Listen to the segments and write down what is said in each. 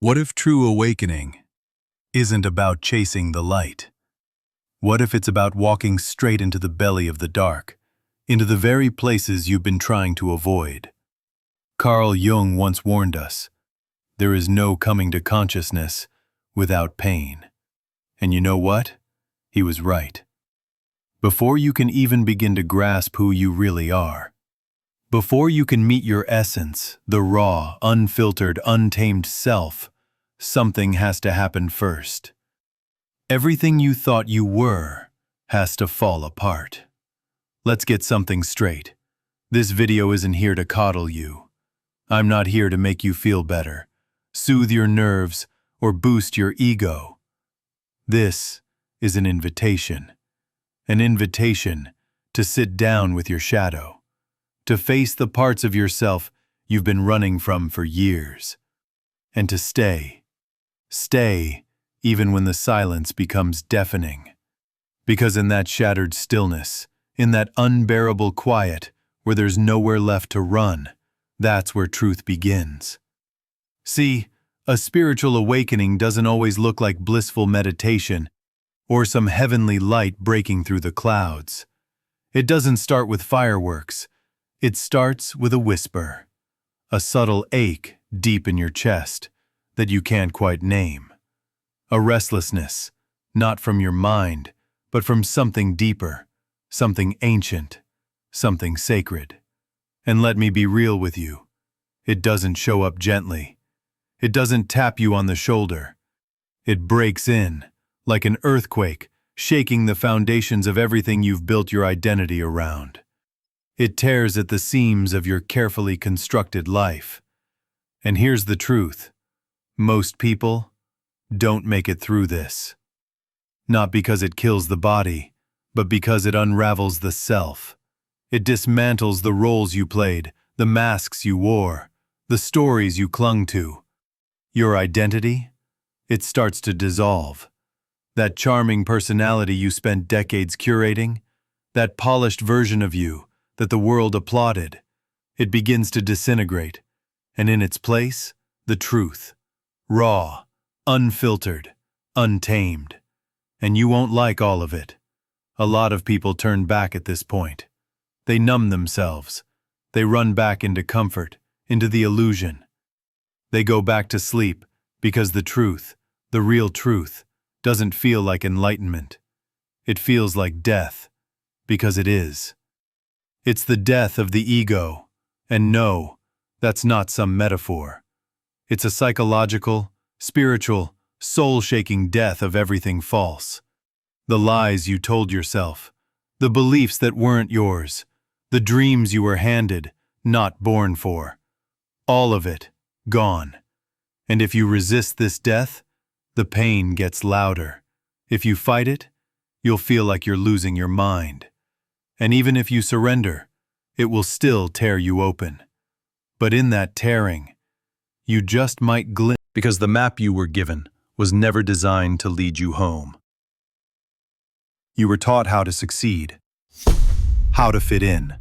What if true awakening isn't about chasing the light? What if it's about walking straight into the belly of the dark, into the very places you've been trying to avoid? Carl Jung once warned us, there is no coming to consciousness without pain. And you know what? He was right. Before you can even begin to grasp who you really are, before you can meet your essence, the raw, unfiltered, untamed self, something has to happen first. Everything you thought you were has to fall apart. Let's get something straight. This video isn't here to coddle you. I'm not here to make you feel better, soothe your nerves, or boost your ego. This is an invitation to sit down with your shadow, to face the parts of yourself you've been running from for years, and to stay even when the silence becomes deafening. Because in that shattered stillness, in that unbearable quiet where there's nowhere left to run, that's where truth begins. See, a spiritual awakening doesn't always look like blissful meditation or some heavenly light breaking through the clouds. It doesn't start with fireworks. It starts with a whisper, a subtle ache deep in your chest that you can't quite name. A restlessness, not from your mind, but from something deeper, something ancient, something sacred. And let me be real with you. It doesn't show up gently. It doesn't tap you on the shoulder. It breaks in, like an earthquake, shaking the foundations of everything you've built your identity around. It tears at the seams of your carefully constructed life. And here's the truth. Most people don't make it through this. Not because it kills the body, but because it unravels the self. It dismantles the roles you played, the masks you wore, the stories you clung to. Your identity, it starts to dissolve. That charming personality you spent decades curating, that polished version of you that the world applauded, it begins to disintegrate, and in its place, the truth. Raw, unfiltered, untamed. And you won't like all of it. A lot of people turn back at this point. They numb themselves. They run back into comfort, into the illusion. They go back to sleep because the truth, the real truth, doesn't feel like enlightenment. It feels like death, because it is. It's the death of the ego, and no, that's not some metaphor. It's a psychological, spiritual, soul-shaking death of everything false. The lies you told yourself, the beliefs that weren't yours, the dreams you were handed, not born for. All of it, gone. And if you resist this death, the pain gets louder. If you fight it, you'll feel like you're losing your mind. And even if you surrender, it will still tear you open. But in that tearing, you just might glimpse, because the map you were given was never designed to lead you home. You were taught how to succeed, how to fit in,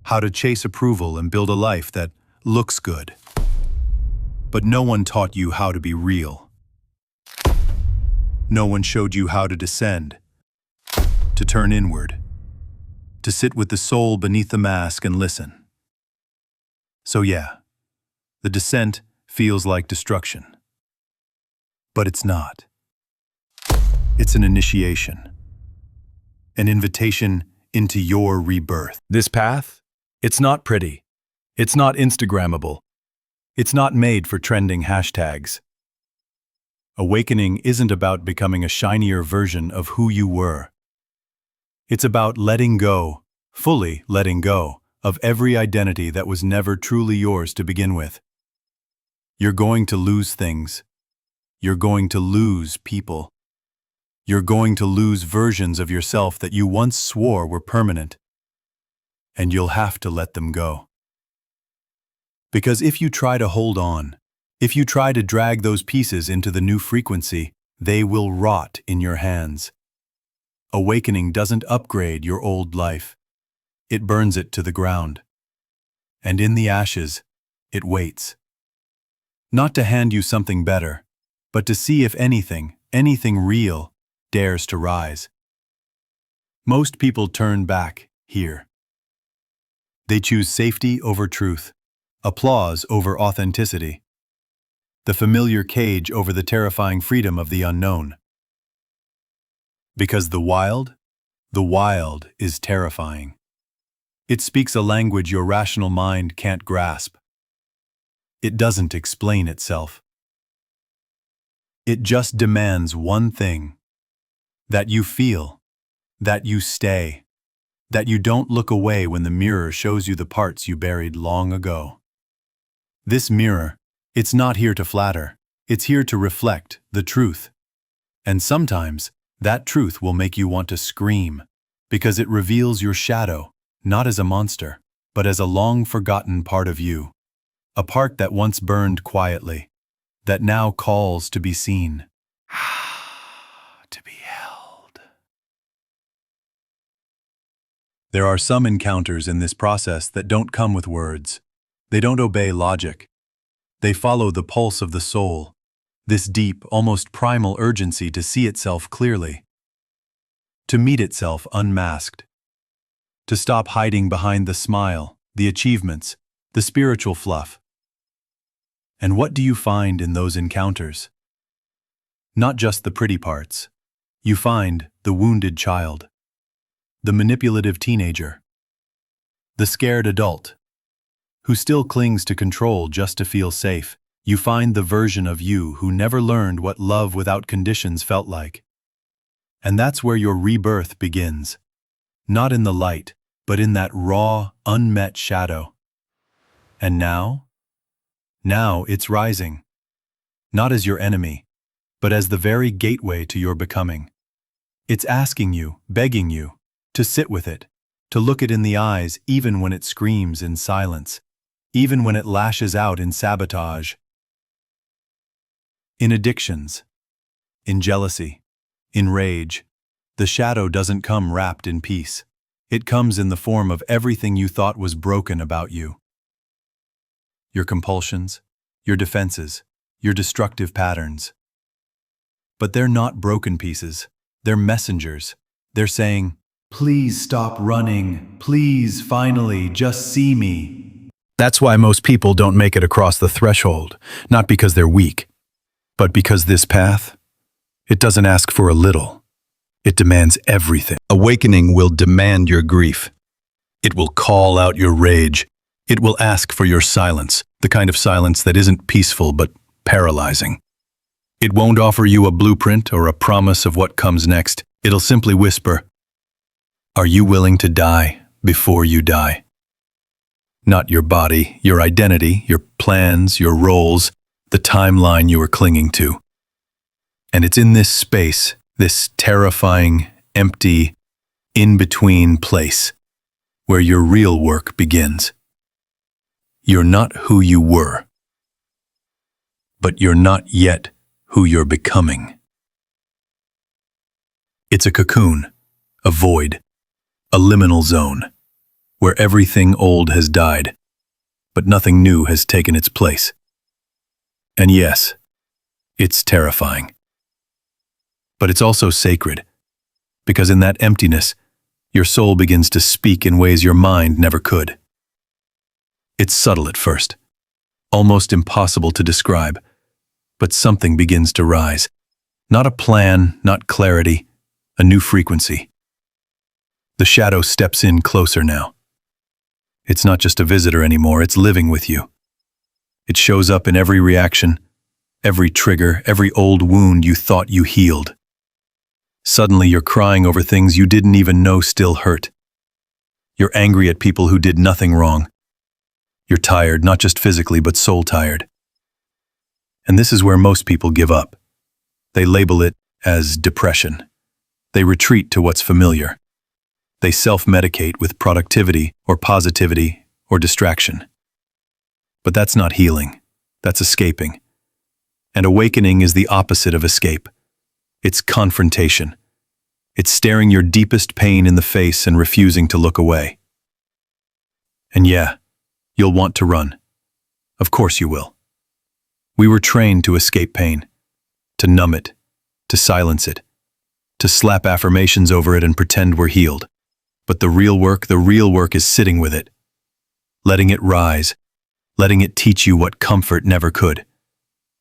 how to chase approval and build a life that looks good. But no one taught you how to be real. No one showed you how to descend, to turn inward, to sit with the soul beneath the mask and listen. So yeah, the descent feels like destruction. But it's not. It's an initiation. An invitation into your rebirth. This path, it's not pretty. It's not Instagrammable. It's not made for trending hashtags. Awakening isn't about becoming a shinier version of who you were. It's about letting go, fully letting go, of every identity that was never truly yours to begin with. You're going to lose things. You're going to lose people. You're going to lose versions of yourself that you once swore were permanent. And you'll have to let them go. Because if you try to hold on, if you try to drag those pieces into the new frequency, they will rot in your hands. Awakening doesn't upgrade your old life. It burns it to the ground. And in the ashes, it waits. Not to hand you something better, but to see if anything real, dares to rise. Most people turn back here. They choose safety over truth, applause over authenticity, the familiar cage over the terrifying freedom of the unknown. Because the wild is terrifying. It speaks a language your rational mind can't grasp. It doesn't explain itself. It just demands one thing: that you feel, that you stay, that you don't look away when the mirror shows you the parts you buried long ago. This mirror, it's not here to flatter, it's here to reflect the truth. And sometimes, that truth will make you want to scream, because it reveals your shadow, not as a monster, but as a long-forgotten part of you. A part that once burned quietly, that now calls to be seen, to be held. There are some encounters in this process that don't come with words. They don't obey logic. They follow the pulse of the soul, this deep, almost primal urgency to see itself clearly, to meet itself unmasked, to stop hiding behind the smile, the achievements, the spiritual fluff. And what do you find in those encounters? Not just the pretty parts. You find the wounded child, the manipulative teenager, the scared adult, who still clings to control just to feel safe. You find the version of you who never learned what love without conditions felt like. And that's where your rebirth begins. Not in the light, but in that raw, unmet shadow. And now it's rising. Not as your enemy, but as the very gateway to your becoming. It's asking you, begging you, to sit with it, to look it in the eyes even when it screams in silence, even when it lashes out in sabotage. In addictions, in jealousy, in rage, the shadow doesn't come wrapped in peace. It comes in the form of everything you thought was broken about you. Your compulsions, your defenses, your destructive patterns. But they're not broken pieces. They're messengers. They're saying, "Please stop running. Please, finally, just see me." That's why most people don't make it across the threshold, not because they're weak, but because this path, it doesn't ask for a little. It demands everything. Awakening will demand your grief. It will call out your rage. It will ask for your silence, the kind of silence that isn't peaceful but paralyzing. It won't offer you a blueprint or a promise of what comes next. It'll simply whisper, "Are you willing to die before you die?" Not your body, your identity, your plans, your roles, the timeline you are clinging to. And it's in this space, this terrifying, empty, in-between place, where your real work begins. You're not who you were, but you're not yet who you're becoming. It's a cocoon, a void, a liminal zone, where everything old has died, but nothing new has taken its place. And yes, it's terrifying. But it's also sacred, because in that emptiness, your soul begins to speak in ways your mind never could. It's subtle at first, almost impossible to describe, but something begins to rise. Not a plan, not clarity, a new frequency. The shadow steps in closer now. It's not just a visitor anymore, it's living with you. It shows up in every reaction, every trigger, every old wound you thought you healed. Suddenly you're crying over things you didn't even know still hurt. You're angry at people who did nothing wrong. You're tired, not just physically, but soul tired. And this is where most people give up. They label it as depression. They retreat to what's familiar. They self-medicate with productivity or positivity or distraction. But that's not healing. That's escaping. And awakening is the opposite of escape. It's confrontation. It's staring your deepest pain in the face and refusing to look away. And yeah, you'll want to run. Of course you will. We were trained to escape pain, to numb it, to silence it, to slap affirmations over it and pretend we're healed. But the real work is sitting with it, letting it rise, letting it teach you what comfort never could,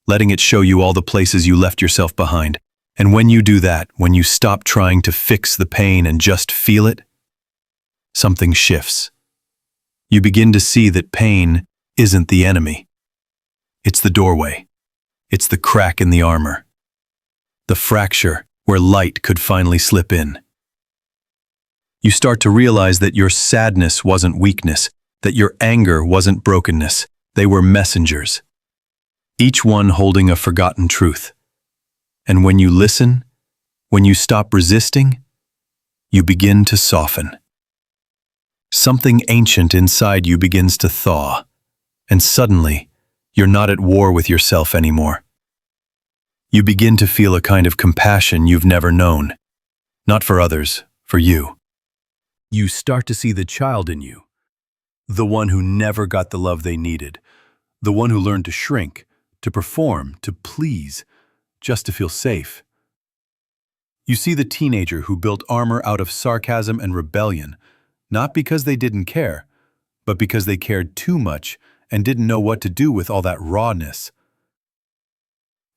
letting it show you all the places you left yourself behind. And when you do that, when you stop trying to fix the pain and just feel it, something shifts. You begin to see that pain isn't the enemy. It's the doorway. It's the crack in the armor. The fracture where light could finally slip in. You start to realize that your sadness wasn't weakness, that your anger wasn't brokenness. They were messengers, each one holding a forgotten truth. And when you listen, when you stop resisting, you begin to soften. Something ancient inside you begins to thaw, and suddenly, you're not at war with yourself anymore. You begin to feel a kind of compassion you've never known, not for others, for you. You start to see the child in you, the one who never got the love they needed, the one who learned to shrink, to perform, to please, just to feel safe. You see the teenager who built armor out of sarcasm and rebellion, not because they didn't care, but because they cared too much and didn't know what to do with all that rawness.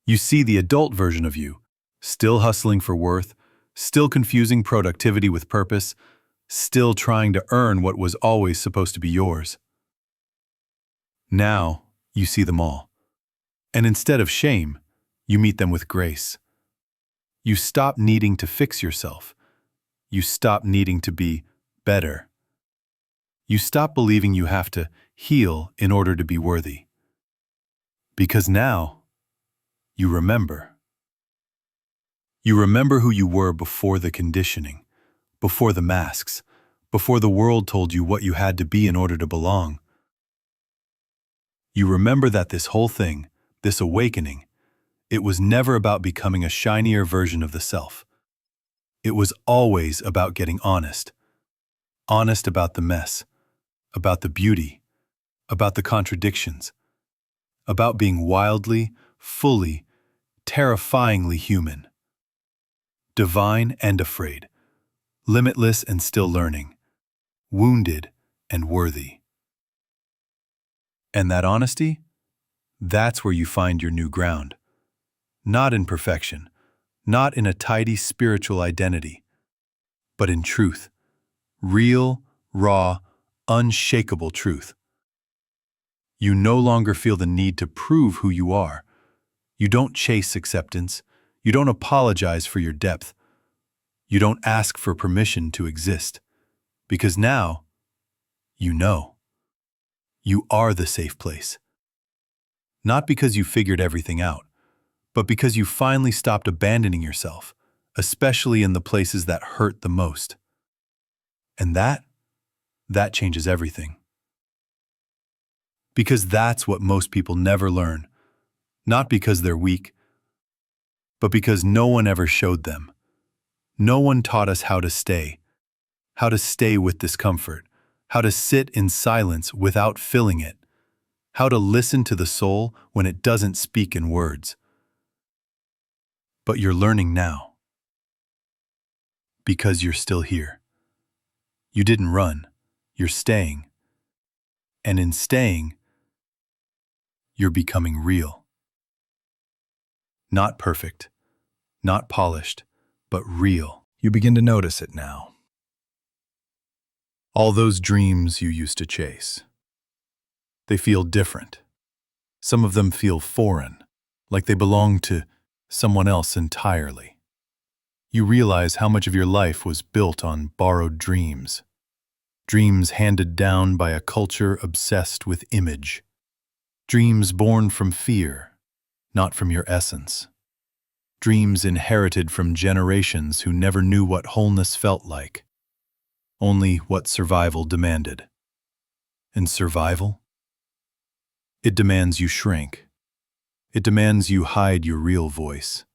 You see the adult version of you, still hustling for worth, still confusing productivity with purpose, still trying to earn what was always supposed to be yours. Now, you see them all. And instead of shame, you meet them with grace. You stop needing to fix yourself. You stop needing to be better. You stop believing you have to heal in order to be worthy. Because now, you remember. You remember who you were before the conditioning, before the masks, before the world told you what you had to be in order to belong. You remember that this whole thing, this awakening, it was never about becoming a shinier version of the self. It was always about getting honest. Honest about the mess, about the beauty, about the contradictions, about being wildly, fully, terrifyingly human. Divine and afraid, limitless and still learning, wounded and worthy. And that honesty? That's where you find your new ground. Not in perfection, not in a tidy spiritual identity, but in truth. Real, raw, unshakable truth. You no longer feel the need to prove who you are. You don't chase acceptance. You don't apologize for your depth. You don't ask for permission to exist. Because now, you know. You are the safe place. Not because you figured everything out, but because you finally stopped abandoning yourself, especially in the places that hurt the most. And that changes everything. Because that's what most people never learn, not because they're weak, but because no one ever showed them. No one taught us how to stay with discomfort, how to sit in silence without filling it, how to listen to the soul when it doesn't speak in words. But you're learning now. Because you're still here. You didn't run, you're staying. And in staying, you're becoming real. Not perfect, not polished, but real. You begin to notice it now. All those dreams you used to chase. They feel different. Some of them feel foreign, like they belong to someone else entirely. You realize how much of your life was built on borrowed dreams. Dreams handed down by a culture obsessed with image. Dreams born from fear, not from your essence. Dreams inherited from generations who never knew what wholeness felt like, only what survival demanded. And survival? It demands you shrink. It demands you hide your real voice.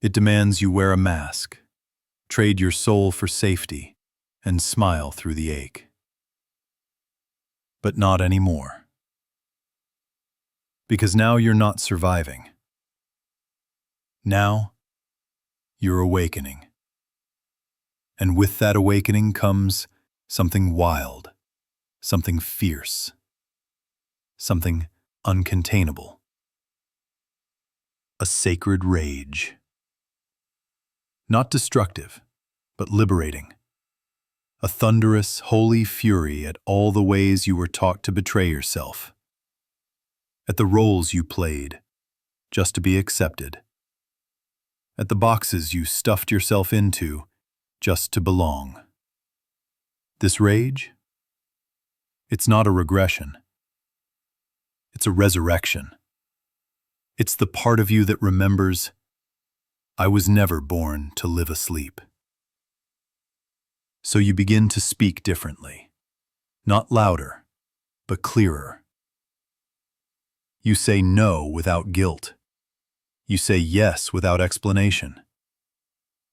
It demands you wear a mask, trade your soul for safety, and smile through the ache. But not anymore. Because now you're not surviving. Now, you're awakening. And with that awakening comes something wild, something fierce, something uncontainable. A sacred rage. Not destructive, but liberating. A thunderous, holy fury at all the ways you were taught to betray yourself. At the roles you played, just to be accepted. At the boxes you stuffed yourself into, just to belong. This rage? It's not a regression. It's a resurrection. It's the part of you that remembers, I was never born to live asleep. So you begin to speak differently. Not louder, but clearer. You say no without guilt. You say yes without explanation.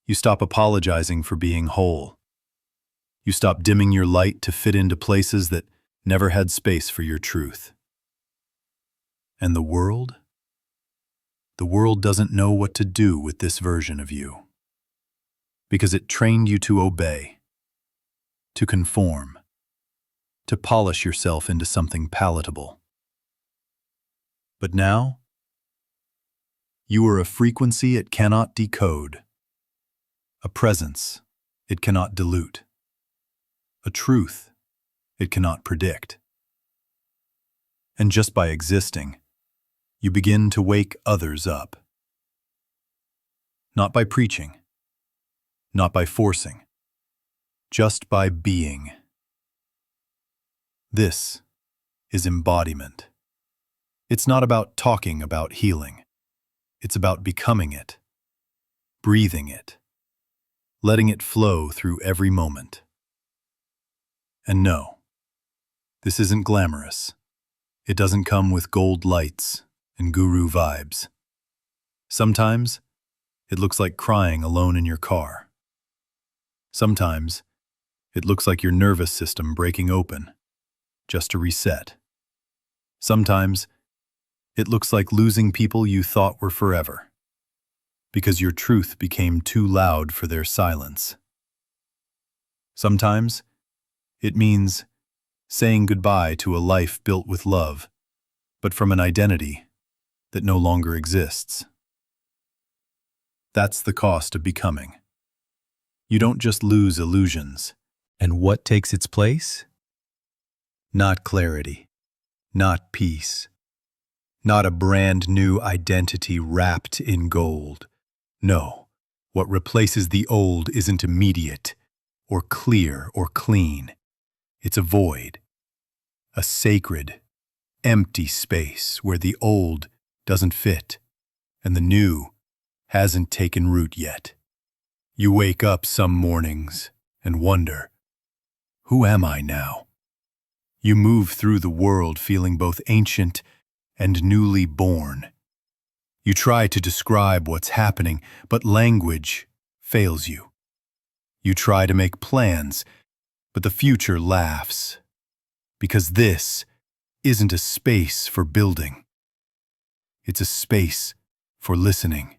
You stop apologizing for being whole. You stop dimming your light to fit into places that never had space for your truth. And the world? The world doesn't know what to do with this version of you. Because it trained you to obey, to conform, to polish yourself into something palatable. But now, you are a frequency it cannot decode, a presence it cannot dilute, a truth it cannot predict. And just by existing, you begin to wake others up. Not by preaching, not by forcing, just by being. This is embodiment. It's not about talking about healing. It's about becoming it, breathing it, letting it flow through every moment. And no, this isn't glamorous. It doesn't come with gold lights and guru vibes. Sometimes, it looks like crying alone in your car. Sometimes, it looks like your nervous system breaking open, just to reset. Sometimes, it looks like losing people you thought were forever, because your truth became too loud for their silence. Sometimes, it means saying goodbye to a life built with love, but from an identity that no longer exists. That's the cost of becoming. You don't just lose illusions. And what takes its place? Not clarity, not peace, not a brand new identity wrapped in gold. No, what replaces the old isn't immediate, or clear, or clean. It's a void, a sacred, empty space where the old doesn't fit, and the new hasn't taken root yet. You wake up some mornings and wonder, who am I now? You move through the world feeling both ancient and newly born. You try to describe what's happening, but language fails you. You try to make plans, but the future laughs. Because this isn't a space for building. It's a space for listening.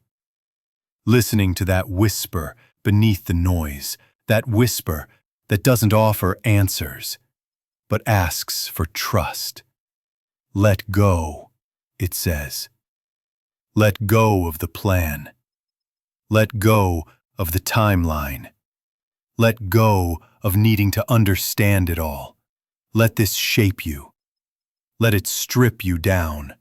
Listening to that whisper beneath the noise, that whisper that doesn't offer answers, but asks for trust. Let go, it says. Let go of the plan. Let go of the timeline. Let go of needing to understand it all. Let this shape you. Let it strip you down.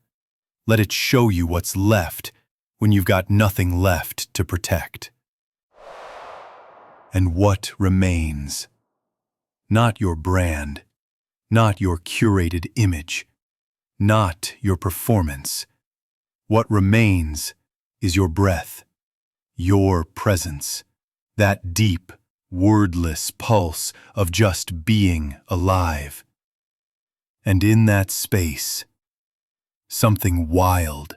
Let it show you what's left when you've got nothing left to protect. And what remains? Not your brand, not your curated image, not your performance. What remains is your breath, your presence, that deep, wordless pulse of just being alive. And in that space, something wild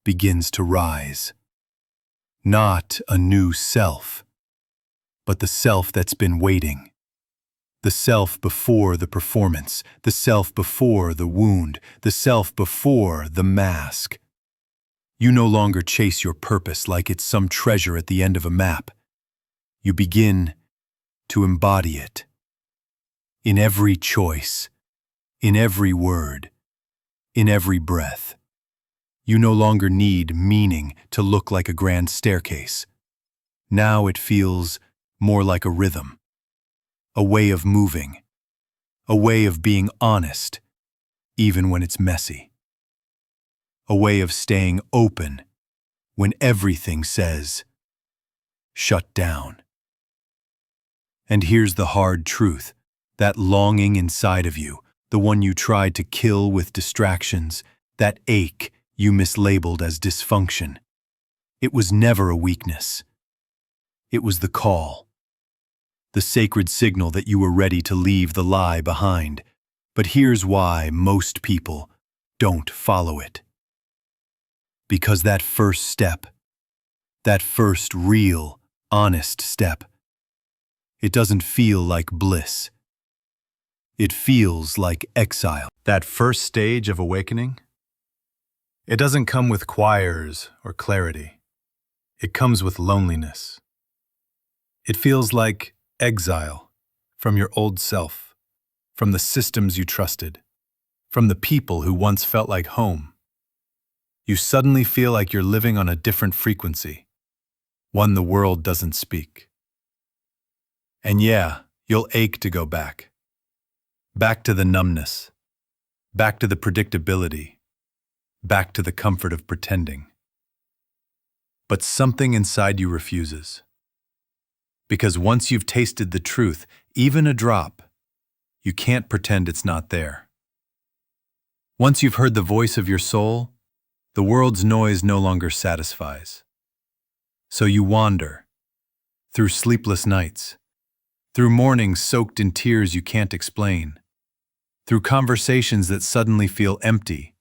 begins to rise. Not a new self, but the self that's been waiting. The self before the performance, the self before the wound, the self before the mask. You no longer chase your purpose like it's some treasure at the end of a map. You begin to embody it. In every choice, in every word, in every breath. You no longer need meaning to look like a grand staircase. Now it feels more like a rhythm, a way of moving, a way of being honest, even when it's messy. A way of staying open when everything says, shut down. And here's the hard truth, that longing inside of you, the one you tried to kill with distractions, that ache you mislabeled as dysfunction. It was never a weakness. It was the call, the sacred signal that you were ready to leave the lie behind. But here's why most people don't follow it. Because that first step, that first real, honest step, it doesn't feel like bliss. It feels like exile. That first stage of awakening, it doesn't come with choirs or clarity. It comes with loneliness. It feels like exile from your old self, from the systems you trusted, from the people who once felt like home. You suddenly feel like you're living on a different frequency, one the world doesn't speak. And yeah, you'll ache to go back. Back to the numbness, back to the predictability, back to the comfort of pretending. But something inside you refuses. Because once you've tasted the truth, even a drop, you can't pretend it's not there. Once you've heard the voice of your soul, the world's noise no longer satisfies. So you wander, through sleepless nights, through mornings soaked in tears you can't explain, through conversations that suddenly feel empty,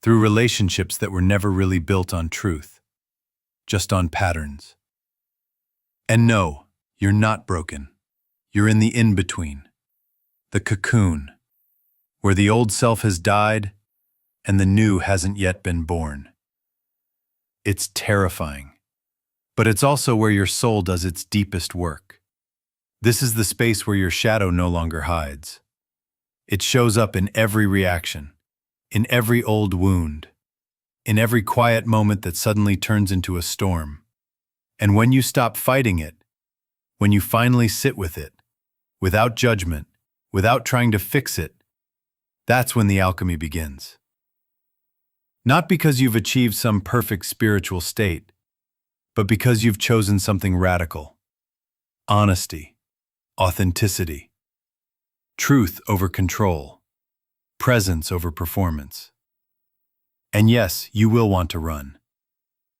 through relationships that were never really built on truth, just on patterns. And no, you're not broken. You're in the in-between, the cocoon, where the old self has died and the new hasn't yet been born. It's terrifying, but it's also where your soul does its deepest work. This is the space where your shadow no longer hides. It shows up in every reaction, in every old wound, in every quiet moment that suddenly turns into a storm. And when you stop fighting it, when you finally sit with it, without judgment, without trying to fix it, that's when the alchemy begins. Not because you've achieved some perfect spiritual state, but because you've chosen something radical. Honesty, authenticity, truth over control, presence over performance. And yes, you will want to run.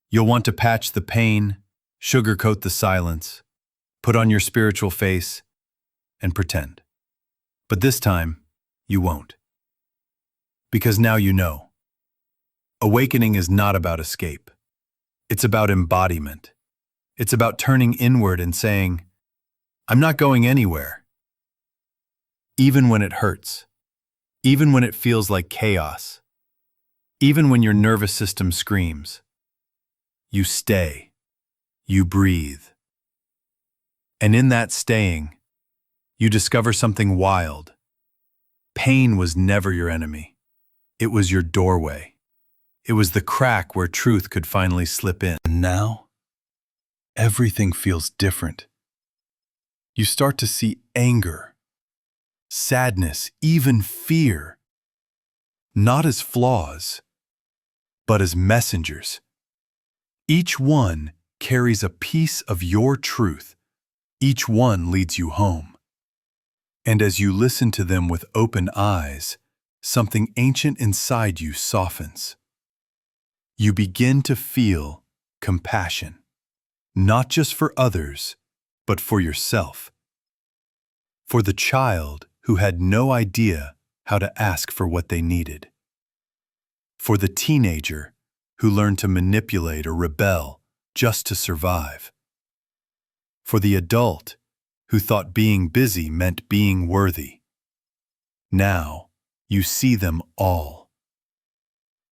You'll want to patch the pain, sugarcoat the silence, put on your spiritual face, and pretend. But this time, you won't. Because now you know. Awakening is not about escape. It's about embodiment. It's about turning inward and saying, I'm not going anywhere. Even when it hurts. Even when it feels like chaos. Even when your nervous system screams. You stay. You breathe. And in that staying, you discover something wild. Pain was never your enemy. It was your doorway. It was the crack where truth could finally slip in. And now, everything feels different. You start to see anger, sadness, even fear, not as flaws, but as messengers. Each one carries a piece of your truth. Each one leads you home. And as you listen to them with open eyes, something ancient inside you softens. You begin to feel compassion, not just for others, but for yourself. For the child who had no idea how to ask for what they needed. For the teenager who learned to manipulate or rebel just to survive. For the adult who thought being busy meant being worthy. Now, you see them all.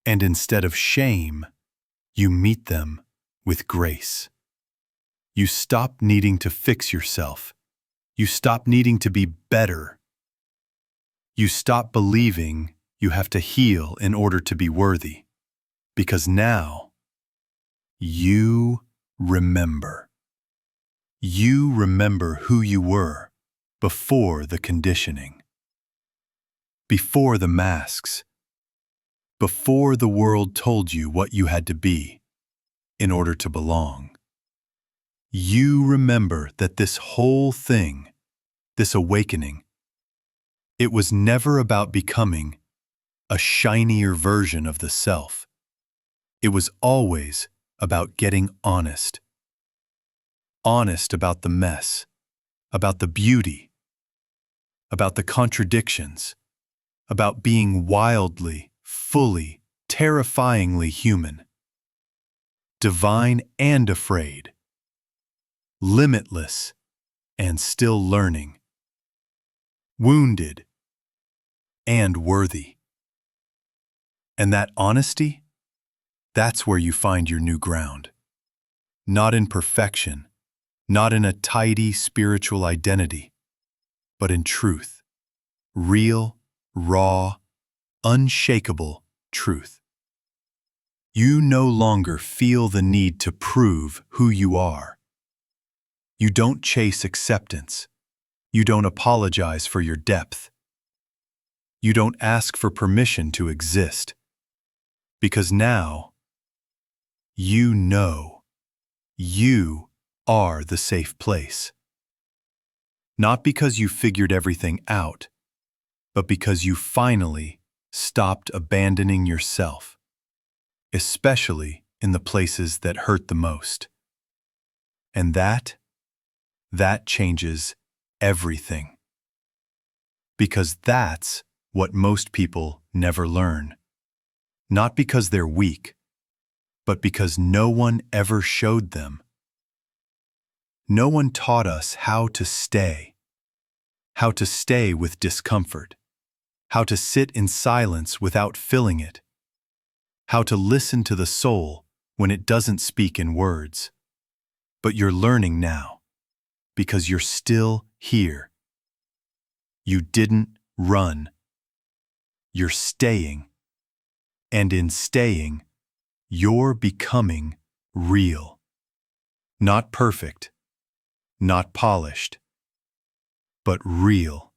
And instead of shame, you meet them with grace. You stop needing to fix yourself. You stop needing to be better. You stop believing you have to heal in order to be worthy. Because now, you remember. You remember who you were before the conditioning, before the masks, before the world told you what you had to be in order to belong. You remember that this whole thing, this awakening, it was never about becoming a shinier version of the self. It was always about getting honest. Honest about the mess, about the beauty, about the contradictions, about being wildly, fully, terrifyingly human. Divine and afraid. Limitless and still learning. Wounded and worthy. And that honesty, that's where you find your new ground. Not in perfection, not in a tidy spiritual identity, but in truth. Real, raw, unshakable truth. You no longer feel the need to prove who you are. You don't chase acceptance. You don't apologize for your depth. You don't ask for permission to exist. Because now, you know you are the safe place. Not because you figured everything out, but because you finally stopped abandoning yourself, especially in the places that hurt the most. And that changes everything. Because that's what most people never learn. Not because they're weak, but because no one ever showed them. No one taught us how to stay with discomfort, how to sit in silence without filling it, how to listen to the soul when it doesn't speak in words. But you're learning now, because you're still here. You didn't run. You're staying. And in staying, you're becoming real. Not perfect, not polished, but real.